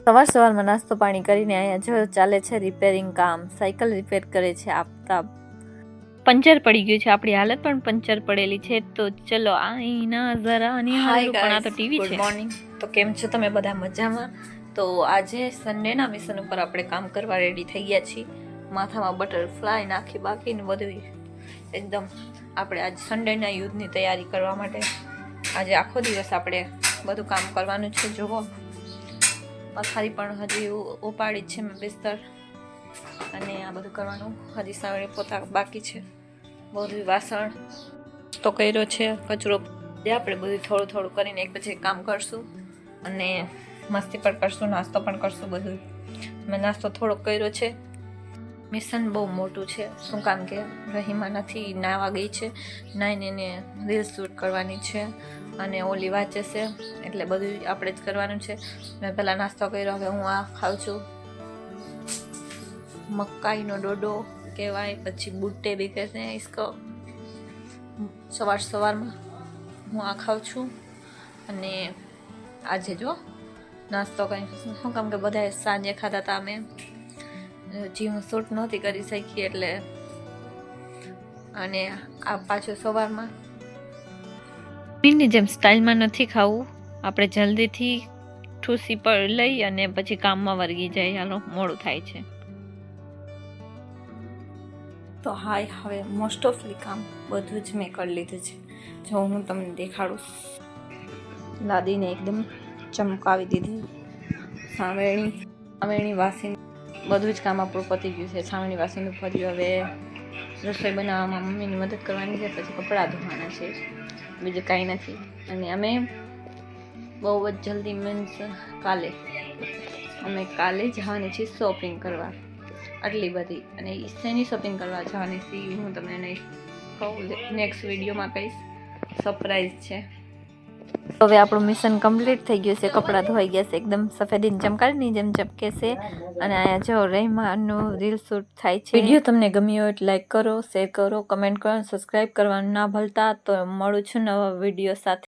સવારમાં નાસ્તો પાણી કરીને અહીંયા જો ચાલે છે રિપેરિંગ કામ, સાયકલ રિપેર કરે છે આફતાબ. પંચર પડી ગયું છે, આપણી હાલત પણ પંચર પડેલી છે. તો ચલો આઈના જરા નિહાળો. પણ આ તો ટીવી છે. Good morning. તો કેમ છો તમે બધા? મજામાં? તો આજે સન્ડેના મિશન ઉપર આપણે કામ કરવા રેડી થઈ ગયા છીએ. માથામાં બટરફ્લાય નાખી બાકીને બધું એકદમ આપણે આજ સન્ડેના યુદ્ધની તૈયારી કરવા માટે આજે આખો દિવસ આપણે બધું કામ કરવાનું છે. જુઓ પથારી પણ હજી ઉપાડી જ છે મેં બિસ્તર, અને આ બધું કરવાનું હજી સાવડે પોતા બાકી છે. બધું વાસણ તો કર્યો છે, કચરો આપણે બધું થોડું થોડું કરીને એક પછી કામ કરશું અને મસ્તી પણ કરશું, નાસ્તો પણ કરશું. બધું મેં નાસ્તો થોડોક કર્યો છે. મિશન બહુ મોટું છે. શું કામ કે રહીમાં નથી, નાવા ગઈ છે, નાઈને એને રીલ શૂટ કરવાની છે અને ઓલી વાંચે છે, એટલે બધું આપણે જ કરવાનું છે. મેં પહેલાં નાસ્તો કર્યો, હવે હું આ ખાઉં છું. મકાઈનો ડોડો કહેવાય, પછી બુટ્ટે બી કહે છે ઇસકો. સવારમાં હું આ ખાઉં છું. અને આજે જો નાસ્તો કંઈ શું કામ કે બધાએ સાંજે ખાતા હતા, અમે જી હું શૂટ નહોતી કરી શકી એટલે. અને આ પાછું સવારમાં ની જેમ સ્ટાઇલમાં નથી ખાવું, આપણે જલ્દીથી ઠૂસી પર લઈ અને પછી કામમાં વર્ગી જાય. હાલો મોડું થાય છે. તો હાય, હવે મોસ્ટ ઓફલી કામ બધું જ મેં કરી લીધું છે. જો હું તમને દેખાડું, લાદીને એકદમ ચમકાવી દીધી. સાવેણી વાસી બધું જ કામ આપણું પતી ગયું છે. સાવેણી વાસીનું ફર્યું. હવે રસોઈ બનાવવામાં મમ્મીની મદદ કરવાની છે, પછી કપડાં ધોવાના છે, બીજું કાંઈ નથી. અને અમે બહુ જ જલ્દી મીન્સ કાલે જવાની છીએ શોપિંગ કરવા, આટલી બધી. અને શેની શોપિંગ કરવા જવાની છે હું તમને નહીં કહું, નેક્સ્ટ વિડીયોમાં કહીશ, સરપ્રાઈઝ છે. હવે આપણું મિશન કમ્પ્લીટ થઈ ગયું છે. કપડાં ધોઈ ગયા છે, એકદમ સફેદીન ચમકારીની જેમ ચમકે છે. અને અહીંયા જો રહીમાનું રીલ શૂટ થાય છે. વિડીયો તમને ગમ્યો હોય લાઈક કરો, શેર કરો, કમેન્ટ કરો, સબસ્ક્રાઈબ કરવાનું ના ભૂલતા. તો મળું છું નવા વિડીયો સાથે.